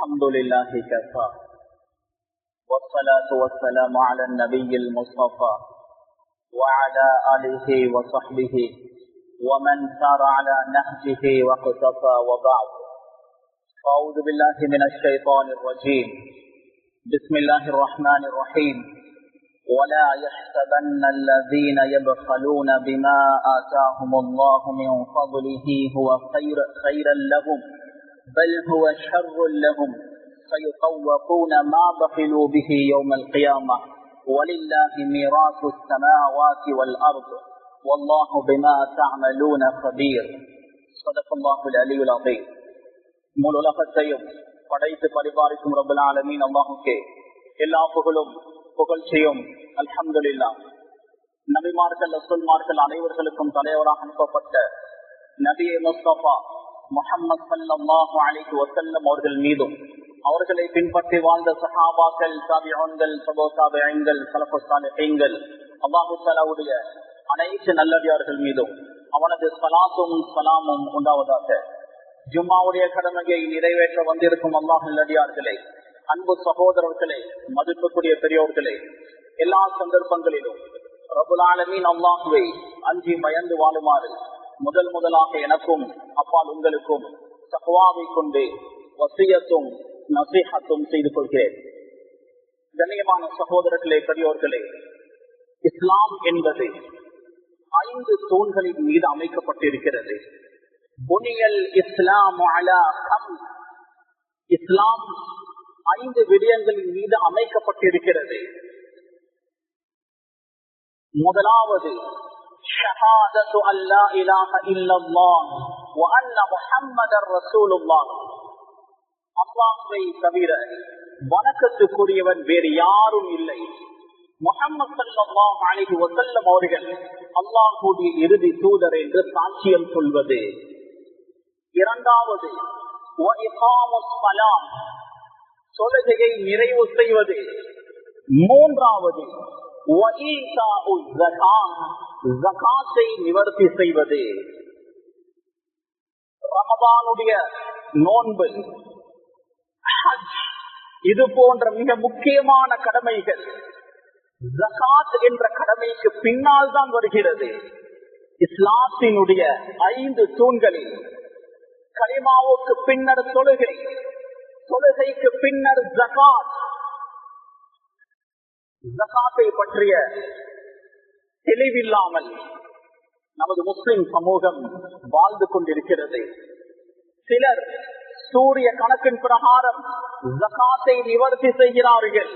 الحمد لله كفى والصلاة والسلام على النبي المصطفى وعلى آله وصحبه ومن سار على نهجه واقتفى وبعد. أعوذ بالله من الشيطان الرجيم. بسم الله الرحمن الرحيم. ولا يحسبن الذين يبخلون بما آتاهم الله من فضله هو خيرا لهم بل هو شر لهم سيطوقون ما بخلوا به يوم القيامة ولله ميراث السماوات والأرض والله بما تعملون خبير. صدق الله العلي العظيم. முழு உலகத்தையும் படைத்து பரிபாலிக்கும் ரப்பல் ஆலமீன் அல்லாஹ்வுக்கே எல்லா புகழ்ச்சியும் அல்ஹம்துலில்லாஹ். நபிமார்கள் ரசூல்மார்கள் அனைவர்களுக்கும் தலைவராக அனுப்பப்பட்ட நபியே முஸ்தபா முஹம்மது ஸல்லல்லாஹு அலைஹி வஸல்லம் அவர்கள் மீதும் அவர்களை பின்பற்றி வாழ்ந்த சஹாபாக்கள், தாபிஊன்கள், தபூ தாபிஈன்கள், ஸலஃபுஸ் ஸாலிஹீன்கள், அல்லாஹ் தஆலாவுடைய அனைத்து நல்லடியார்கள் மீதும் அவனது ஸலாத்தும் ஸலாமும் உண்டாவதாக. ஜும்மாவுடைய கடமையை நிறைவேற்ற வந்திருக்கும் அல்லாஹ் நல்லடியார்களே, அன்பு சகோதரர்களே, மதிப்புக்குரிய பெரியோர்களே, எல்லா சந்தர்ப்பங்களிலும் ரப்பல் ஆலமீன் அல்லாஹ்வை அஞ்சி பயந்து வாழுமாறு முதலாக எனக்கும் அப்பால் உங்களுக்கும் தக்வாவை கொண்டு வசியத்தும் நசீஹத்தும் செய்து கொள்கிறேன். கண்ணியமான சகோதரர்களே, பெரியோர்களே, இஸ்லாம் என்பது 5 தூண்களின் மீது அமைக்கப்பட்டிருக்கிறது. புனியல் இஸ்லாம் அலா ஹம்ஸ். இஸ்லாம் 5 விடயங்களின் மீது அமைக்கப்பட்டிருக்கிறது. முதலாவது ஷஹாதத்து அல்லா இலாஹ இல்லல்லாஹ் வ அன்ன முஹம்மதர் ரசூலுல்லாஹ். அல்லாஹ்வை தவிர வணக்கத்துக்குரியவன் வேறு யாரும் இல்லை, முஹம்மது ஸல்லல்லாஹு அலைஹி வஸல்லம் அவர்கள் அல்லாஹ்வுடைய இறுதி தூதர் என்று சாட்சியம் சொல்வது. இரண்டாவது வ இகாமுஸ் ஸலாம், தொழுகையை நிறைவு செய்வது. மூன்றாவது வ ஈதாஉஸ் ஸகாத், ஸகாத்தை நிவர்த்தி செய்வது. ரமதானுடைய நோன்பு, ஹஜ், இது போன்ற மிக முக்கியமான கடமைகள் ஸகாத் என்ற கடமைக்கு பின்னால் தான் வருகிறது. இஸ்லாத்தினுடைய 5 தூண்களில் கலிமாவுக்கு பின்னர் தொழுகை, தொழுகைக்கு பின்னர் ஸகாத். ஸகாத்தை பற்றிய தெளிவில்லாமல் நமது முஸ்லிம் சமூகம் வாழ்ந்து கொண்டிருக்கிறது. சிலர் சூரிய கணக்கின் பிரகாரம் ஸகாத்தை நிவர்த்தி செய்கிறார்கள்.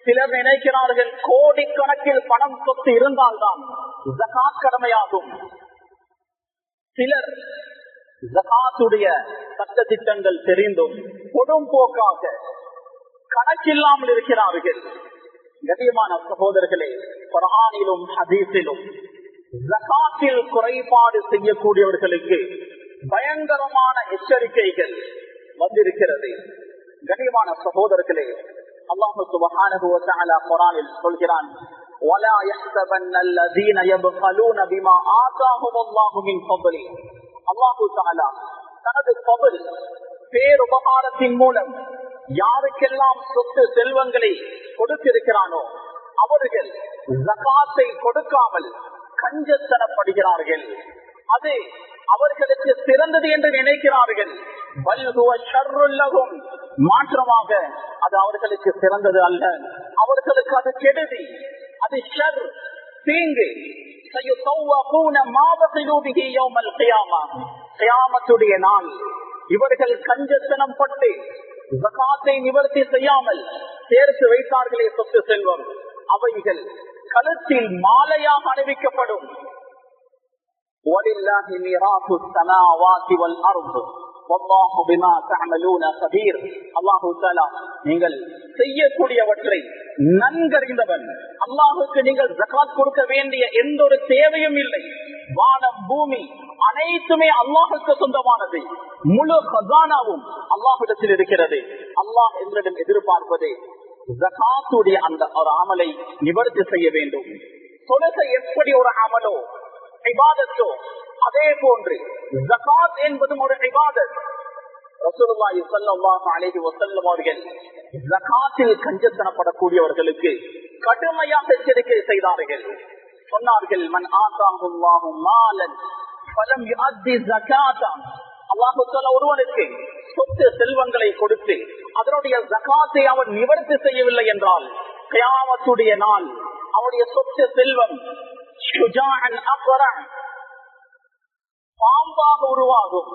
சிலர் நினைக்கிறார்கள் கோடிக்கணக்கில் பணம் சொத்து இருந்தால்தான் ஸகாத் கடமையாகும். சிலர் ஸகாத்துடைய சட்ட திட்டங்கள் தெரிந்தும் கொடும்போக்காக கணக்கில்லாமல் இருக்கிறார்கள். கண்ணியமான சகோதரர்களே, குர்ஆனிலும் ஹதீஸிலும் ஸகாத்தில் குறைபாடு செய்யக்கூடியவர்களுக்கு பயங்கரமான எச்சரிக்கைகள் வந்திருக்கிறது. கண்ணியமான சகோதரர்களே, அல்லாஹ் சுப்ஹானஹு வ தஆலா குர்ஆனில் சொல்கிறான், வலா யஹ்ஸபன்ன அல்லதீன யப்கலூன பிமா ஆதாஹுமுல்லாஹு மின் ஃபضلி. அல்லாஹ் தஆலா தனது ஃபضல், பேருபகாரத்தின் மூலம் யாருக்கெல்லாம் சொத்து செல்வங்களை கொடுத்திருக்கிறானோ அவர்கள் ஸகாத்தை கொடுக்காமல் கஞ்சத்தனப்படுகிறார்கள். அது அவர்களுக்கு சிறந்தது என்று நினைக்கிறார்கள். பல் ஹுவ ஷர்ருல் லஹும், மாற்றமாக அது அவர்களுக்கு சிறந்தது அல்ல, அவர்களுக்கு அது கெடுதி, அது ஷர், தீங்கு. சயுதவ்வகூன மா பகிலூ பிஹி யௌமல் கியாமஹ், கியாமத்துடைய நாள் இவர்கள் கஞ்சத்தனம் பட்டு ஸகாத்தை நிவர்த்தி செய்யாமல் சேர்த்து வைத்தார்களே சொத்து செல்வம், அவைகள் கழுத்தில் மாலையாக அணிவிக்கப்படும். வலில்லாஹி மீராத்துஸ் ஸமாவாதி வல் அர்த் வல்லாஹு பிமா தஅமலூன கபீர். அல்லாஹ் தஆலா நீங்கள் செய்யக்கூடியவற்றை நன்கறிந்தவன். அல்லாஹ்வுக்கு நீங்கள் ஸகாத் கொடுக்க வேண்டிய எந்த ஒரு தேவையும் இல்லை. வானம் பூமி அனைத்துமே அல்லாஹ்வுக்கு சொந்தமானது. முழு கஸானாவும் அல்லாஹ்விடத்தில் இருக்கிறது. அல்லாஹ் எங்களிடம் எதிர்பார்ப்பது ஸகாத்துடைய அந்த ஒரு அமலை நிவர்த்தி செய்ய வேண்டும். தொழுகை எப்படி ஒரு அமலோ இபாதத்தோ அதே போன்று ஜகாத் என்பதும் ஒரு இபாதத். ரசூலுல்லாஹி ஸல்லல்லாஹு அலைஹி வஸல்லம் அவர்கள் ஜகாத்தில் கஞ்சத்தனப்படக்கூடியவர்களுக்கு கடுமையாக எச்சரிக்கை செய்தார்கள். சொன்னார்கள், மன் ஆதாஹுல்லாஹு மாலன் ஃபலம் யுஅத்தி ஸகாதா, அல்லாஹ் தஆலா ஒருவனுக்கு சொத்து செல்வங்களை கொடுத்து அதனுடைய ஜகாத்தை அவன் நிவர்த்தி செய்யவில்லை என்றால் கியாமத்துடைய நாள் அவனுடைய சொத்து செல்வம் ஷுஜாஅன் அக்ரா, பாம்பாக உருவாகும்.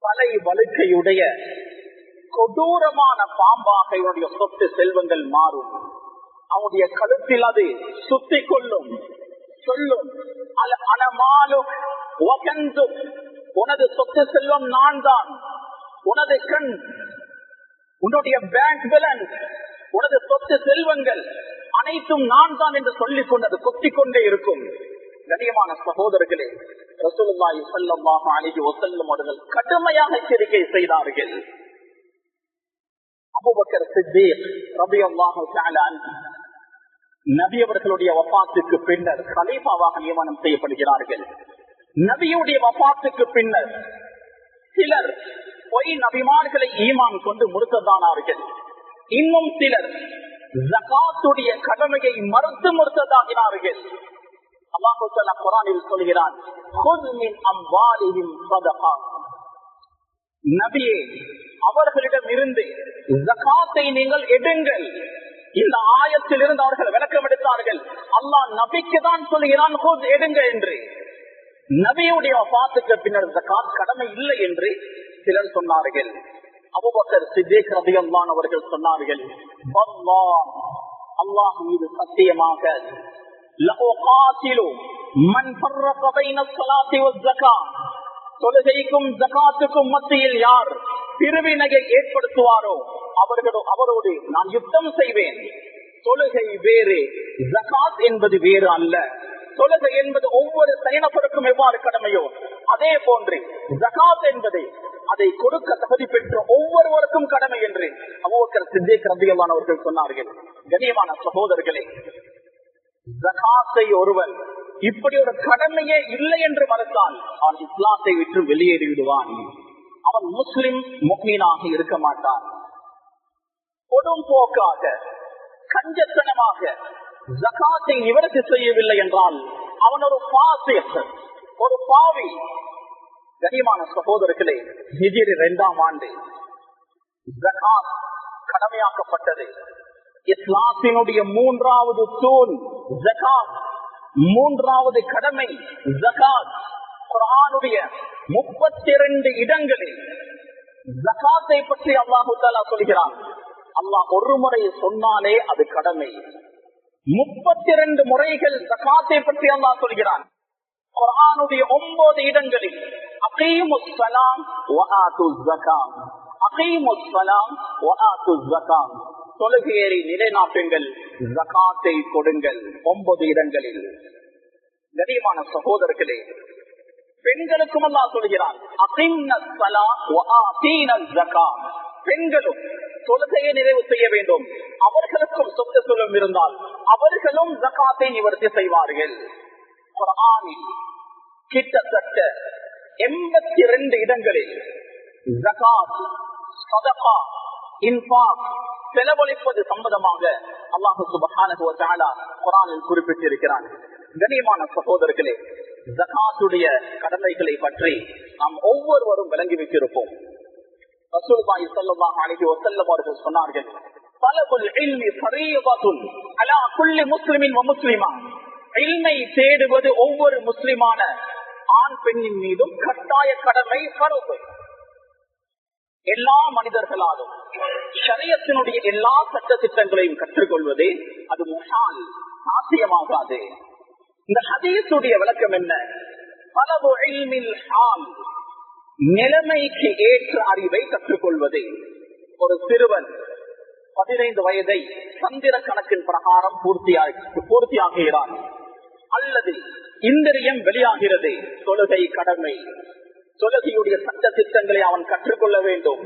தலை வழுக்கையுடைய கொடூரமான பாம்பாக இவனுடைய சொத்து செல்வங்கள் மாறும். அவனுடைய கழுத்தில் அது சுத்தி கொள்ளும், சொல்லும், உனது சொத்து செல்வம் நான் தான், உனது கண், உன்னுடைய பேங்க் பேலன்ஸ், உனது சொத்து செல்வங்கள் அனைத்தும் நான் தான் என்று சொல்லிக் கொண்டது கொத்திக் கொண்டே இருக்கும். கண்ணியமான சகோதரர்களே, ரசூலுல்லாஹி ஸல்லல்லாஹு அலைஹி வஸல்லம் அவர்கள் கடுமையாக எச்சரிக்கை செய்தார்கள். அபூபக்கர் சித்தீக் ரலியல்லாஹு தஆலா அன்ஹு நபி அவர்களுடைய வஃபாத்துக்கு பின்னர் கலீஃபாவாக நியமனம் செய்யப்படுகிறார்கள். நபியுடைய வஃபாத்துக்கு பின்னர் சிலர் பொய் நபிமார்களை ஈமான் கொண்டு முறுத்ததானார்கள். இன்னும் சிலர் ஜகாத்துடைய கடமையை மறுத்து முறுத்ததாகினார்கள். அல்லாஹ் தஆலா குர்ஆனில் சொல்கிறான், குல் மின் அம்வாலிஹிம் ஸதகா, நபியே அவர்களிடம் இருந்து ஜகாத்தை நீங்கள் எடுங்கள். இந்த ஆயத்திலிருந்து அவர்கள் விளக்கம் எடுத்தார்கள். அல்லாஹ் நபிக்கு தான் சொல்கிறான் எடுங்க என்று. நபியுடைய வஃபாத்துக்கு பின்னர் ஜகாத் கடமை இல்லை என்று சிலர் சொன்னார்கள். அபூபக்கர் சித்தீக் ரலியல்லாஹு அவர்கள் சொன்னார்கள், வல்லாஹ், அல்லாஹ் மீது சத்தியமாக, லஉகாத்திலு மன் ஃபர்ரக பைன ஸலாத்தி வஸ்ஸகாத், தொழுகைக்கும் ஜகாத்துக்கும் மத்தியில் யார் பிரிவினையை ஏற்படுத்துவாரோ அவரோடு நான் யுத்தம் செய்வேன். தொழுகை வேறு, ஜகாத் என்பது வேறு அல்ல. தொழுகை என்பது ஒவ்வொரு தனிநபருக்கும் எவ்வாறு கடமையோ அதே போன்று ஜகாத் என்பது அதை கொடுக்க தகுதி பெற்ற ஒவ்வொருவருக்கும் கடமை என்று அபூபக்கர் சித்தீக் ரலியல்லாஹு அவர்கள் சொன்னார்கள். கண்ணியமான சகோதரர்களே, ஜகாத்தை ஒருவன் இப்படி ஒரு கடமையே இல்லை என்று மறுத்தால் அவன் இஸ்லாத்தை விட்டு வெளியேறி விடுவான். அவன் முஸ்லிம் முஃமினாக இருக்க மாட்டான். கொடும் போக்காக, கஞ்சத்தனமாக ஜகாத்தை நிவர்த்தி செய்யவில்லை என்றால் அவன் ஒரு ஃபாசிக், ஒரு பாவி. கண்ணியமான சகோதரர்களே, ஹிஜ்ரி 2ஆம் ஆண்டு ஜகாத் கடமையாக்கப்பட்டது. இஸ்லாத்தினுடைய 3வது தூண் ஜகாத், 3வது கடமை ஜகாத். குர்ஆனுடைய 32 இடங்களில் ஜகாத்தை பற்றி அல்லாஹ் தஆலா சொல்கிறான். அல்லாஹ் ஒரு முறை சொன்னாலே அது கடமை. 32 முறைகள் ஜகாத்தை பற்றி அல்லாஹ் சொல்கிறான். குர்ஆனுடைய 9 இடங்களில் அகீமுஸ் ஸலாம் வ ஆத்துஸ் ஸகாத், அகீமுஸ் ஸலாம் வ ஆத்துஸ் ஸகாத், தொழுகையை நிலைநாட்டுங்கள், ஜகாத்தை கொடுங்கள். 9 இடங்களில். கண்ணியமான சகோதரர்களே, பெண்களுக்கும் அல்லாஹ் சொல்கிறான், அகீம்னஸ் ஸலாத் வ ஆதீனஸ் ஸகாத், பெண்களும் தொழுகையை நிறைவு செய்ய வேண்டும். அவர்களுக்கும் சொத்து செல்வம் இருந்தால் அவர்களும் ஜகாத்தை நிவர்த்தி செய்வார்கள். குர்ஆனில் கிட்டத்தட்ட 82 இடங்களில் ஜகாத், சதகா, இன்ஃபாக், செலவழிப்பது சம்பந்தமாக அல்லாஹ் சுப்ஹானஹு வ தஆலா குர்ஆனில் குறிப்பிட்டிருக்கிறான். கண்ணியமான சகோதரர்களே, ஜகாத்துடைய கடமைகளை பற்றி நாம் ஒவ்வொருவரும் விளங்கி வைத்திருப்போம். ரசூலுல்லாஹி ஸல்லல்லாஹு அலைஹி வஸல்லம் அவர்கள் சொன்னார்கள், தலபுல் இல்மி ஃபரீதத்துன் அலா குல்லி முஸ்லிமின் வ முஸ்லிமா, இல்மை தேடுவது ஒவ்வொரு முஸ்லிமான ஆண் பெண்ணின் மீதும் கட்டாய கடமை, ஃபர்து. எல்லா மனிதர்களாலும் ஷரியத்தினுடைய எல்லா சட்ட திட்டங்களையும் கற்றுக்கொள்வது அது முஹால், சாத்தியமாகாது. இந்த ஹதீஸுடைய விளக்கம் என்ன? தலபு இல்மில் ஹால், நிலைமைக்கு ஏற்ற அறிவை கற்றுக்கொள்வது. ஒரு சிறுவன் 15 வயதை சந்திர கணக்கின் பிரகாரம் பூர்த்தியாகிறான், அல்லது இந்திரியம் வெளியாகிறது, தொழுகை கடமை. தொழுகையுடைய சட்ட திட்டங்களை அவன் கற்றுக்கொள்ள வேண்டும்.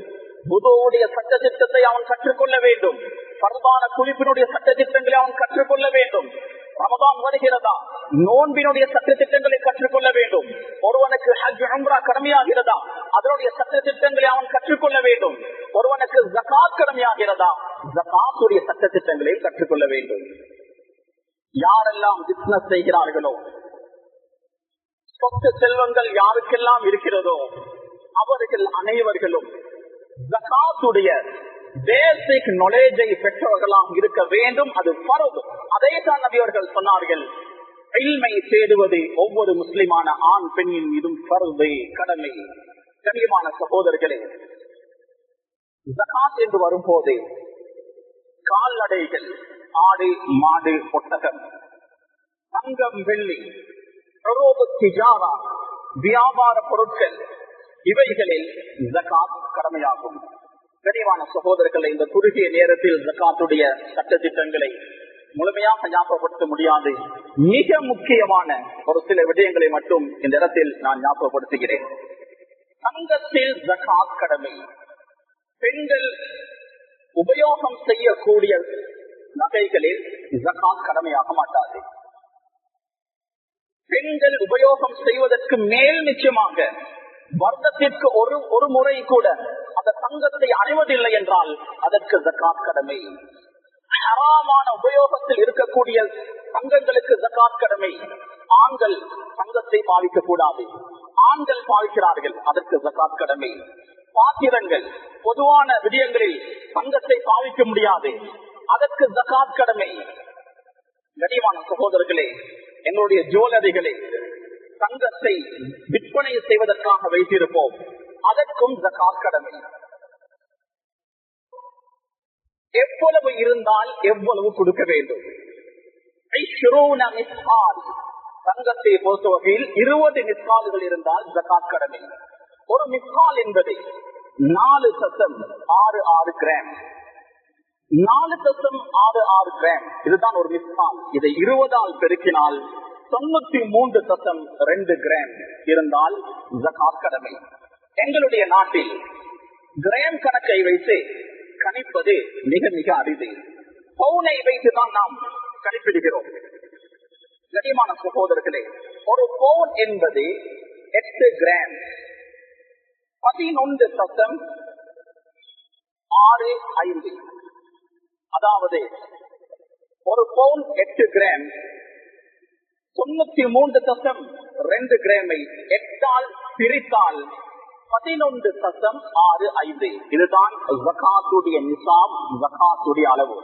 புதுவுடைய சட்ட திட்டத்தை அவன் கற்றுக்கொள்ள வேண்டும். பரவான குளிப்பினுடைய சட்ட திட்டங்களை அவன் கற்றுக்கொள்ள வேண்டும். ரமதான் வருகிறதா, நோன்பினுடைய சட்ட திட்டங்களை கற்றுக்கொள்ள வேண்டும். ஒருவனுக்கு ஹஜ் உம்ரா கடமையாகிறதா, அதனுடைய இஸ்லாமுடைய சட்ட திட்டங்களை அவன் கற்றுக்கொள்ள வேண்டும். ஒருவனுக்கு ஜகாத் கடமையாகிறதா, ஜகாத்துடைய சட்ட திட்டங்களை கற்றுக்கொள்ள வேண்டும். யாரெல்லாம் பிசினஸ் செய்கிறார்களோ, சொத்து செல்வங்கள் யாருக்கெல்லாம் இருக்கிறதோ, அவர்கள் அனைவர்களும் ஜகாத்துடைய பேசிக் நாலேஜை பெற்றவர்களாம் இருக்க வேண்டும். அது பரவு. அதைத்தான் நபி அவர்கள் சொன்னார்கள், இல்மை தேடுவது ஒவ்வொரு முஸ்லிமான ஆண் பெண்ணின் மீதும் பரவு, கடமை. கண்ணியமான சகோதரர்களே, ஜகாத் என்று வரும்போது கால்நடைகள், ஆடு மாடு ஒட்டகம், தங்கம் வெள்ளி, வியாபார பொருட்கள், இவைகளில் ஜகாத் கடமையாகும். கனிவான சகோதரர்களை, இந்த குறுகிய நேரத்தில் ஜகாத்துடைய சட்ட திட்டங்களை முழுமையாக ஞாபகப்படுத்த முடியாது. மிக முக்கியமான ஒரு சில விடயங்களை மட்டும் இந்த இடத்தில் நான் ஞாபகப்படுத்துகிறேன். தங்கத்தில் ஜகாத் கடமை. பெண்கள் உபயோகம் செய்யக்கூடிய நகைகளில் ஜகாத் கடமையாக மாட்டாது. பெண்கள் உபயோகம் செய்வதற்கு மேல் நிச்சயமாக வருடத்திற்கு ஒரு முறை கூட அந்த தங்கத்தை அணிவதில்லை என்றால் அதற்கு ஜகாத் கடமை. ஹராமான உபயோகத்தில் இருக்கக்கூடிய தங்கங்களுக்கு ஜகாத் கடமை. ஆண்கள் தங்கத்தை பாவிக்க கூடாது, ஆண்கள் பாவிக்கிறார்கள், அதற்கு ஜகாத் கடமை. பாத்திரங்கள், பொதுவான விடயங்களில் தங்கத்தை பாவிக்க முடியாது, அதற்கு ஜகாத் கடமை. கனிவான சகோதரர்களே, எங்களுடைய ஜுவல்லரிகளை தங்கத்தை விற்பனை செய்வதற்காக வைத்திருப்போம், அதற்கும் ஜகாத் கடமை. எவ்வளவு இருந்தால் எவ்வளவு கொடுக்க வேண்டும். தங்கத்தை பொறுத்த வகையில் 20 மிஸ்கால்கள் இருந்தால் ஜகாத் கடமை. ஒரு மிஸ்கால் என்பது 4.66 கிராம். 4.66 கிராம் இதுதான் ஒரு மிஸ்கால். இதை 20ஆல் பெருக்கினால் 93.2 கிராம் இருந்தால் ஜகாத் கடமை. எங்களுடைய நாட்டில் கிராம் கணக்கை வைத்து கணிப்பது மிக மிக அரிது. பவுனை வைத்துதான் நாம் கணிப்பிடுகிறோம். கனிமான சகோதரர்களே, ஒரு பவுன் என்பது 8 கிராம் 11.65. அதாவது ஒரு பவுன் 8 கிராம் 93.2 கிராமை 8ஆல் பிரித்தால் 11.65. இதுதான் ஜகாத்துடைய நிசாப், ஜகாத்துடைய அளவு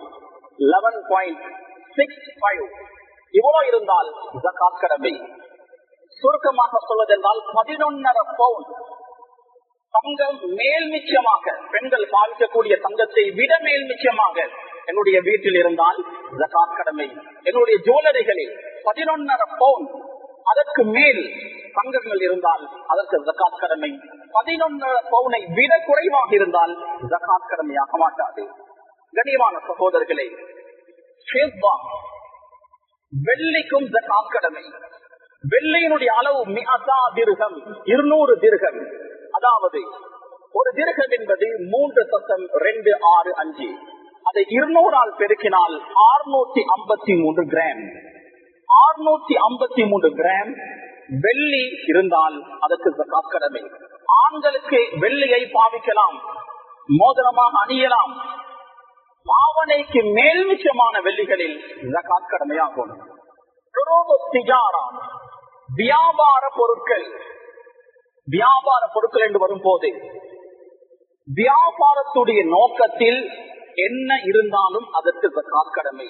11.65. இவ்வளவு இருந்தால் ஜகாத் கடமை. சுருக்கமாக சொல்வதென்றால் 11.5 பவுன் தங்கம் மேல் மிச்சமாக, பெண்கள் பாவிக்கக்கூடிய தங்கத்தை விட மேல் மிச்சமாக என்னுடைய வீட்டில் இருந்தால் ஜகாத் கடமை. என்னுடைய ஜுவல்லரிகளில் 11.5 பவுன் அதற்கு மேல் தங்கங்கள் இருந்தால் அதற்கு ஜகாத் கடமை. 11.5 பவுனை விட குறைவாக இருந்தால் ஜகாத் கடமையாக மாட்டாது. கனிவான சகோதரர்களே, வெள்ளிக்கும் ஜகாத் கடமை. வெள்ளியினுடைய அளவு 200 திர்ஹம். அதாவது ஒரு திர்ஹம் என்பது 3.265. அதை 200ஆல் பெருக்கினால் 653 கிராம். 653 கிராம் வெள்ளி இருந்தால் அதற்கு ஜகாத் கடமை. ஆண்களுக்கு வெள்ளியை பாவிக்கலாம், மோதிரமாக அணியலாம். பாவனைக்கு மேல் மிச்சமான வெள்ளிகளில் ஜகாத் கடமையாகும். வியாபார பொருட்கள். வியாபார பொருட்கள் என்று வரும்போது வியாபாரத்துடைய நோக்கத்தில் என்ன இருந்தாலும் அதற்கு ஜகாத் கடமை.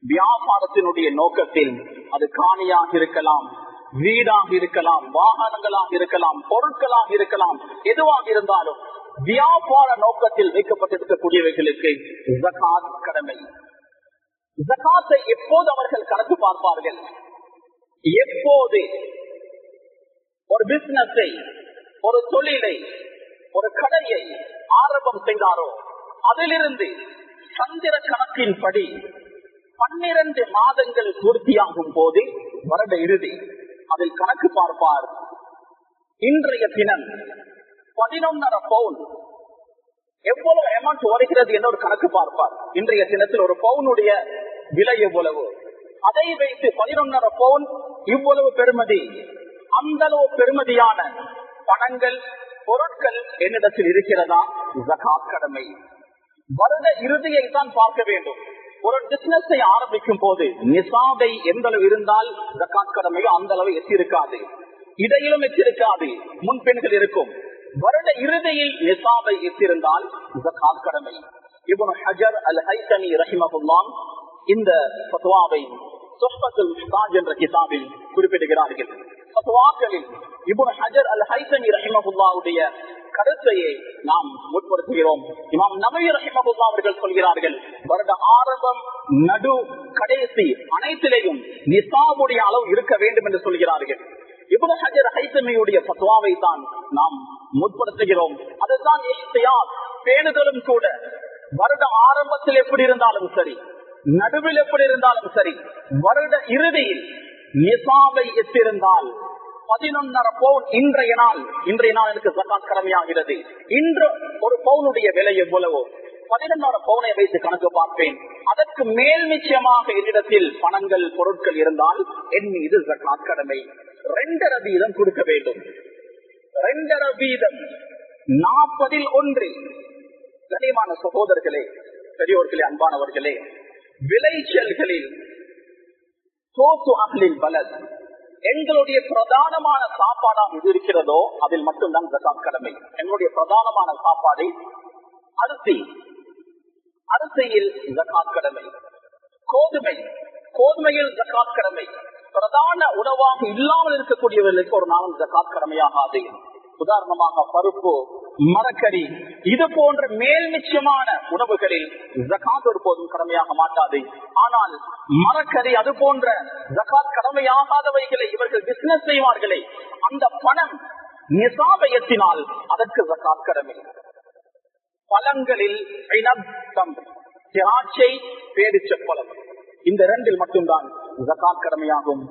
வியாபாரத்தினுடைய நோக்கத்தில் அது காணியாக இருக்கலாம், வீடாக இருக்கலாம், வாகனங்களாக இருக்கலாம், பொருட்களாக இருக்கலாம், எதுவாக இருந்தாலும் வியாபார நோக்கத்தில் வைக்கப்பட்டிருக்கக்கூடியவைகளுக்கு ஜகாத் கடமை. ஜகாத்தை எப்போது அவர்கள் கணக்கு பார்ப்பார்கள்? எப்போது ஒரு பிசினஸை, ஒரு தொழிலை, ஒரு கடையை ஆரம்பம் செய்தாரோ அதிலிருந்து சந்திர கணக்கின்படி 12 மாதங்கள் பூர்த்தியாகும் போது வருட இறுதி அதில் கணக்கு பார்ப்பார். இன்றைய தினம் 11.5 பவுன் எவ்வளவு அமௌண்ட் வருகிறது என்ற ஒரு கணக்கு பார்ப்பார். இன்றைய தினத்தில் ஒரு பவுனுடைய விலை எவ்வளவு, அதை வைத்து 11.5 பவுன் இவ்வளவு பெறுமதி, அந்த அளவு பெறுமதியான பணங்கள் பொருட்கள் என்னிடத்தில் இருக்கிறதா, ஜகாத் கடமை. வருட இறுதியை தான் பார்க்க வேண்டும். ஒரு பிசினஸை ஆரம்பிக்கும் போது நிசாபை எந்த அளவு இருந்தால் ஜகாத் கடமையோ அந்த அளவு எட்டிருக்காது, இடையிலும் எட்டிருக்காது, முன்பெண்கள் இருக்கும். வருட இறுதியில் நிசாபை எட்டிருந்தால் ஜகாத் கடமை. இப்னு ஹஜர் அல் ஹைத்தமி ரஹிமஹுல்லாஹ் இந்த ஃபத்வாவை சுஹ்பத்துல் முஹ்தாஜ் என்ற கிதாபில் குறிப்பிடுகிறார்கள். ஃபத்வாக்களில் இப்னு ஹஜர் அல் ஹைத்தமி ரஹிமஹுல்லாஹ்வுடைய கருத்தையை நாம் முற்படுத்துகிறோம். இமாம் நவவி ரஹிமஹுல்லாஹ் அவர்கள் சொல்கிறார்கள், வருட ஆரம்பம், நடு, கடைசி அனைத்திலேயும் நிசாபுடைய அளவு இருக்க வேண்டும் என்று சொல்கிறார்கள். இப்னு ஹஜர் ஹைத்தமியுடைய ஃபத்வாவை தான் நாம் முற்படுத்துகிறோம். அதுதான் இஹ்தியாத், பேணுதலும் கூட. வருட ஆரம்பத்தில் எப்படி இருந்தாலும் சரி, நடுவில் எப்படி இருந்தாலும் சரி, வருட இறுதியில் நிசாபை எட்டிருந்தால் 11.5 பவுன் இன்றைய நாள் எனக்கு ஜகாத் கடமையாகிறது. இன்று ஒரு பவுனுடைய விலை எவ்வளவோ 11.5 பவுனை வைத்து கணக்கு பார்ப்பேன். அதற்கு மேல் நிச்சயமாக என்னிடத்தில் பணங்கள், பொருட்கள் இருந்தால் என் மீது ஜகாத் கடமை. 2.5 வீதம் கொடுக்க வேண்டும். 2.5 வீதம் 40 கனிமான சகோதரர்களே, பெரியோர்களே, அன்பானவர்களே, விளைச்சல்களில் எங்களுடைய பிரதானமான சாப்பாடாக இது இருக்கிறதோ அதில் மட்டும்தான் ஜகாத் கடமை. எங்களுடைய பிரதானமான சாப்பாடு அரிசியில் ஜகாத் கடமை. கோதுமையில் ஜகாத் கடமை. பிரதான உணவாக இல்லாமல் இருக்கக்கூடியவர்களுக்கு ஒரு நாளும் ஜகாத் கடமையாகாது. உதாரணமாக பருப்பு, மரக்கறி, இது போன்ற மேல் நிச்சயமான உணவுகளில் ஜகாத் ஒருபோதும் கடமையாக மாட்டாது. ஆனால் மரக்கறி, அது போன்ற ஜகாத் கடமையாகாதவைகளை இவர்கள் பிசினஸ் செய்வார்களே, அந்த பணம் நிசாபை எட்டினால் அதற்கு ஜகாத் கடமை. பழங்களில் திராட்சை, பேரிச்சப்பழம், இந்த 2 மட்டும்தான் ஜகாத் கடமையாகும்.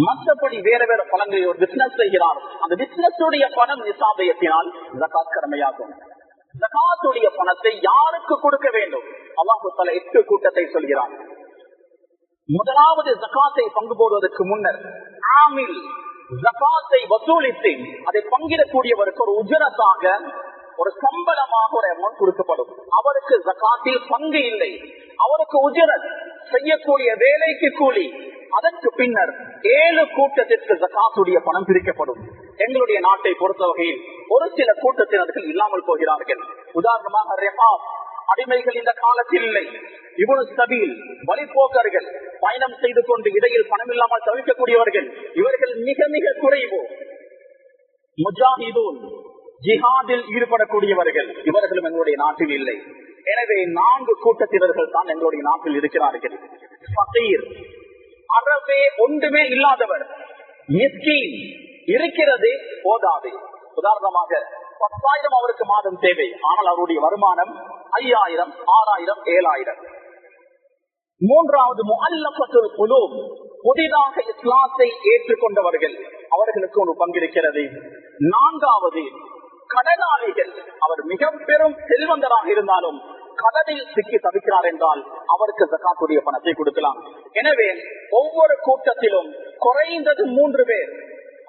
மற்றபடி வேற வேற பழங்களில் ஒரு பிசினஸ் செய்கிறார், அந்த பிசினஸ் பணம் நிசாபை எட்டினால் ஜகாத் கடமையாகும். ஜகாத்துடைய பணத்தை யாருக்கு கொடுக்க வேண்டும்? அல்லாஹ் தஆலா 8 கூட்டத்தை சொல்கிறார். முதலாவது, ஜகாத்தை பங்கு போடுவதற்கு முன்னர் ஆமில் ஜகாத்தை வசூலித்து அதை பங்கிடக்கூடியவருக்கு ஒரு உஜரத்தாக, ஒரு சம்பளமாக ஒரு அமௌண்ட் கொடுக்கப்படும். அவருக்கு ஜகாத்தில் பங்கு இல்லை, அவருக்கு உஜரத், செய்யக்கூடிய வேலைக்கு கூலி. அதற்கு பின்னர் 7 கூட்டத்திற்கு ஜகாத்துடைய பணம் பிரிக்கப்படும். எங்களுடைய நாட்டை பொறுத்த வகையில் ஒரு சில கூட்டத்தினர்கள் இல்லாமல் போகிறார்கள். உதாரணமாக ரிகாப், அடிமைகள் இந்த காலத்தில் இல்லை. இப்னு சபீல், வழிபோக்கர்கள், பயணம் செய்து கொண்டு இடையில் பணம் இல்லாமல் தவிர்க்கக்கூடியவர்கள், இவர்கள் மிக மிக குறைவு. முஜாஹிதூன், ஜிஹாதில் ஈடுபடக்கூடியவர்கள், இவர்களும் எங்களுடைய நாட்டில் இல்லை. எனவே 4 கூட்டத்தினர்கள் தான் எங்களுடைய நாட்டில் இருக்கிறார்கள். ஃபகீர், அறவே ஒன்றுமே இல்லாதவர். மிஸ்கீன், இருக்கிறது போதாது. உதாரணமாக 10,000 அவருக்கு மாதம் தேவை, ஆனால் அவருடைய வருமானம் 5,000, 6,000, 7,000. மூன்றாவது, முஅல்லஃபத்துல் குலூப், புதிதாக இஸ்லாத்தை ஏற்றுக்கொண்டவர்கள், அவர்களுக்கு ஒரு பங்கிருக்கிறது. 4வது, கடனாளிகள், அவர் மிக பெரும் செல்வந்தராக இருந்தாலும் கடனில் சிக்கி தவிக்கிறார் என்றால் அவருக்கு ஜகாத்துடைய பணத்தை கொடுக்கலாம். எனவே ஒவ்வொரு கூட்டத்திலும் குறைந்தது 3 பேர்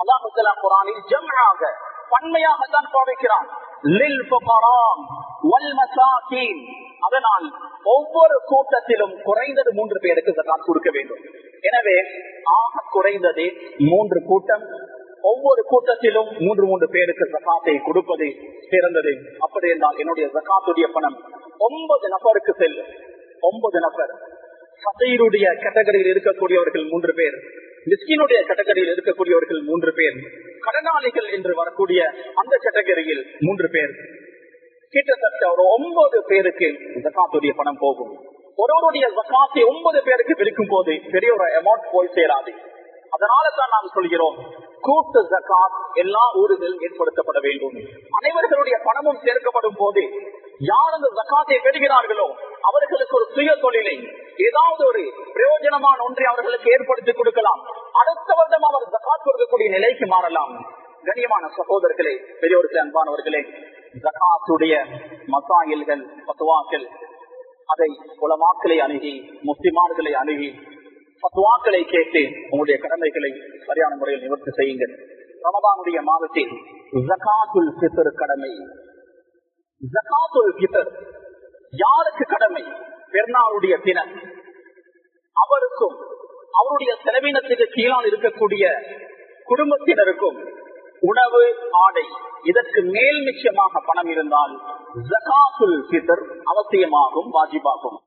அல்லாஹ் தஆலா குர்ஆனில் ஜம்ஆக, பன்மையாகத்தான் பாவிக்கிறான். லில் ஃபுகரா வல் மசாகீன். அதனால் ஒவ்வொரு கூட்டத்திலும் குறைந்தது 3 பேருக்கு ஜகாத் கொடுக்க வேண்டும். எனவே ஆக குறைந்தது 3 கூட்டம், ஒவ்வொரு கூட்டத்திலும் 3 பேருக்கு ஜகாத்தை கொடுப்பது சிறந்தது. அப்படி என்றால் என்னுடைய ஜகாத்துடைய பணம் 9 நபருக்கு செல்லும். 9 நபர். ஃபகீருடைய கேட்டகரியில் இருக்கக்கூடியவர்கள் 3 பேர், மிஸ்கினுடைய கேட்டகரியில் இருக்கக்கூடியவர்கள் 3 பேர், கடனாளிகள் என்று வரக்கூடிய அந்த கேட்டகரியில் 3 பேர். கிட்டத்தட்ட ஒரு 9 பேருக்கு ஜகாத்துடைய பணம் போகும். ஒருவருடைய ஜகாத்தை 9 பேருக்கு பிரிக்கும் போது பெரிய ஒரு அமௌண்ட் போய் சேராது. அதனால தான் நாம் சொல்கிறோம், கூட்டு ஜகாத் எல்லா ஊர்களிலும் ஏற்படுத்தப்பட வேண்டும். அனைவர்களுடைய பணமும் சேர்க்கப்படும் போது யார் அந்த ஜகாத்தை பெறுகிறார்களோ அவர்களுக்கு ஒரு சுய தொழிலை, ஏதாவது ஒரு பிரயோஜனமான ஒன்றை அவர்களுக்கு ஏற்படுத்தி கொடுக்கலாம். அடுத்த வருடம் அவர் ஜகாத் கொடுக்கக்கூடிய நிலைக்கு மாறலாம். கண்ணியமான சகோதரர்களே, பெரியோர்களே, அன்பானவர்களே, ஜகாத்துடைய மசாயில்கள், ஃபத்வாக்கள், அதை உலமாக்களை அணுகி, முஸ்லிமான்களை அணுகி, ஃபத்வாக்களை கேட்டு உங்களுடைய கடமைகளை சரியான முறையில் நிவர்த்தி செய்யுங்கள். ரமதானுடைய மாதத்தில் ஜகாத்துல் ஃபித்ர் கடமை. ஜகாத்துல் ஃபித்ர் யாருக்கு கடமை? பெருநாளுடைய தினம் அவருக்கும் அவருடைய செலவினத்துக்கு கீழால் இருக்கக்கூடிய குடும்பத்தினருக்கும் உணவு, ஆடை, இதற்கு மேல் நிச்சயமாக பணம் இருந்தால் ஜகாத்துல் ஃபித்ர் அவசியமாகும், வாஜிபாகும்.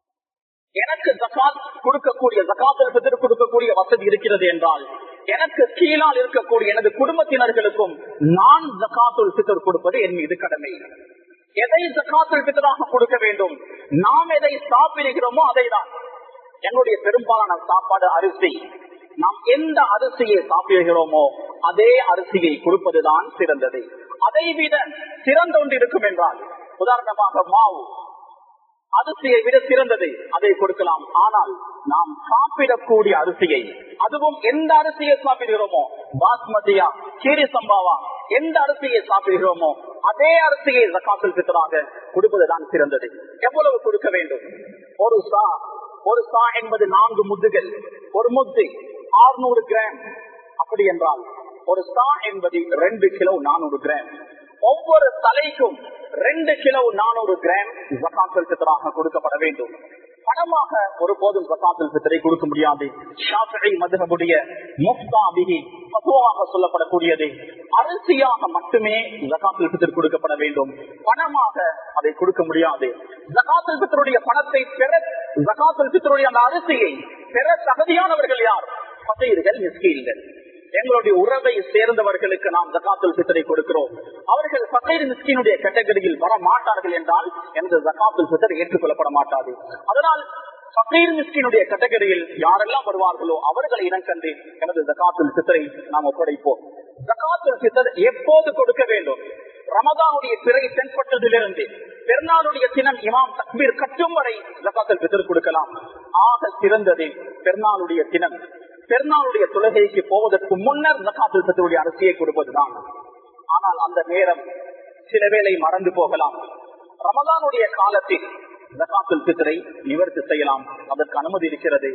எனக்கு ஜகாத் கொடுக்கக்கூடிய, ஜகாத்துல் ஃபித்ர் கொடுக்கக்கூடிய வசதி இருக்கிறது என்றால் எனக்கு கீழால் இருக்கக்கூடிய எனது குடும்பத்தினர்களுக்கும் நான் ஜகாத்துல் ஃபித்ர் கொடுப்பது என் மீது கடமை. எதை ஜகாத்துல் ஃபித்ராக கொடுக்க வேண்டும்? நாம் எதை சாப்பிடுகிறோமோ அதை தான். எங்களுடைய பெரும்பாலான சாப்பாடு அரிசி. நாம் எந்த அரிசியை சாப்பிடுகிறோமோ அதே அரிசியை கொடுப்பதுதான் சிறந்தது. அதை விட சிறந்த ஒன்று இருக்கும் என்றால், உதாரணமாக மாவு, அரிசியை விட சிறந்தது, அதை கொடுக்கலாம். ஆனால் நாம் சாப்பிடக்கூடிய அரிசியை, அதுவும் எந்த அரிசியை சாப்பிடுகிறோமோ, பாஸ்மதியா, கீரி சம்பாவா, எந்த அரிசியை சாப்பிடுகிறோமோ அதே அரிசியை ஜகாத்துல் ஃபித்ராக கொடுப்பதுதான் சிறந்தது. எவ்வளவு கொடுக்க வேண்டும்? ஒரு சா என்பது 4 முத்துகள். ஒரு முத்து 600 கிராம். அப்படி என்றால் ஒரு சா என்பது 2 கிலோ 400 கிராம். ஒவ்வொரு தலைக்கும் 2 கிலோ 400 கிராம் ஜகாத்துல் ஃபித்ராக கொடுக்கப்பட வேண்டும். பணமாக ஒருபோதும் ஜகாத்துல் ஃபித்ரை கொடுக்க முடியாது. ஷாஃபிஈ மத்ஹபுடைய முஃப்தா பிஹி ஃபத்வாவாக சொல்லப்படக்கூடியது அரிசியாக மட்டுமே ஜகாத்துல் ஃபித்ர் கொடுக்கப்பட வேண்டும். பணமாக அதை கொடுக்க முடியாது. ஜகாத்துல் ஃபித்ருடைய பணத்தை பெற, ஜகாத்துல் ஃபித்ருடைய அந்த அரிசியை பெற தகுதியானவர்கள் யார்? ஃபகீர்கள், மிஸ்கீன்கள். எங்களுடைய உறவை சேர்ந்தவர்களுக்கு நாம் ஜகாத்துல் ஃபித்ரை கொடுக்கிறோம். அவர்கள் ஃபகீர், மிஸ்கீனுடைய கேட்டகரியில் வர மாட்டார்கள் என்றால் எனது ஜகாத்துல் ஃபித்ர் ஏற்றுக்கொள்ளப்பட மாட்டாது. அதனால் ஃபகீர், மிஸ்கீனுடைய கேட்டகரியில் யாரெல்லாம் வருவார்களோ அவர்களை இனம் கண்டு எனது ஜகாத்துல் ஃபித்ரை நாம் ஒப்படைப்போம். ஜகாத்துல் ஃபித்ர் எப்போது கொடுக்க வேண்டும்? ரமதானுடைய பிறை தென்பட்டதிலிருந்து பெருநாளுடைய தினம் இமாம் தக்பீர் கட்டும் வரை ஜகாத்துல் ஃபித்ர் கொடுக்கலாம். ஆக சிறந்தது பெருநாளுடைய தினம். பெருநாளுடைய தொழுகைக்கு போவதற்கு முன்னர் ஜகாத்துல் ஃபித்ருடைய அரிசியை கொடுப்பதுதான். ஆனால் அந்த நேரம் சில வேளை மறந்து போகலாம். ரமதானுடைய காலத்தில் ஜகாத்துல் ஃபித்ரை நிவர்த்தி செய்யலாம், அதற்கு அனுமதி இருக்கிறது.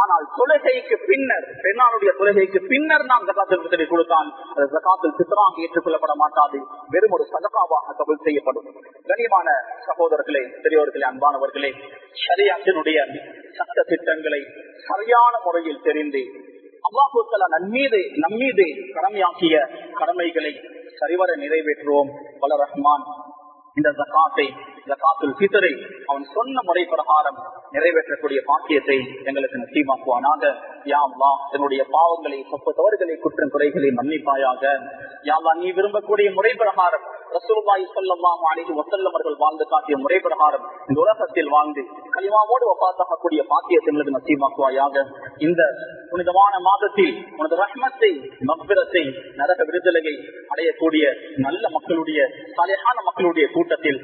ஆனால் தொழுகைக்கு பின்னர், பெருநாளுடைய தொழுகைக்கு பின்னர் நாம் ஜகாத்துல் ஃபித்ரை கொடுத்தால் அது ஜகாத்துல் ஃபித்ராக ஏற்றுக்கொள்ளப்பட மாட்டாது, வெறும் ஒரு சதகாவாக கபூல் செய்யப்படும். கனியமான சகோதரர்களே, பெரியோர்களே, அன்பானவர்களே, ஷரியத்தினுடைய சட்ட திட்டங்களை சரியான முறையில் தெரிந்து அல்லாஹ் தஆலா நம்மீது கடமையாக்கிய கடமைகளை சரிவர நிறைவேற்றுவோம். வல்ல ரஹ்மான் இந்த ஜகாத்துல் ஃபித்ரை அவன் சொன்ன முறை பிரகாரம் நிறைவேற்றக்கூடிய பாக்கியத்தை எங்களுக்கு நசீபாக்குவானாக. யா அல்லாஹ், என்னுடைய பாவங்களை, தவறுகளை, குற்றம் குறைகளை மன்னிப்பாயாக. யா அல்லாஹ், நீ விரும்பக்கூடிய முறை பிரகாரம், ரசூலுல்லாஹி ஸல்லல்லாஹு அலைஹி வஸல்லம் அவர்கள் வாழ்ந்து காட்டிய முறை பிரகாரம் இந்த உலகத்தில் வாழ்ந்து கலிமாவோடு வஃபாத்தாகக்கூடிய பாக்கியத்தை எங்களுக்கு நசீபாக்குவாயாக. இந்த புனிதமான மாதத்தில் உனது ரஹ்மத்தை, மக்ஃபிரத்தை, நரக விடுதலையை அடையக்கூடிய நல்ல மக்களுடைய, சாலிஹான மக்களுடைய கூட்டத்தில்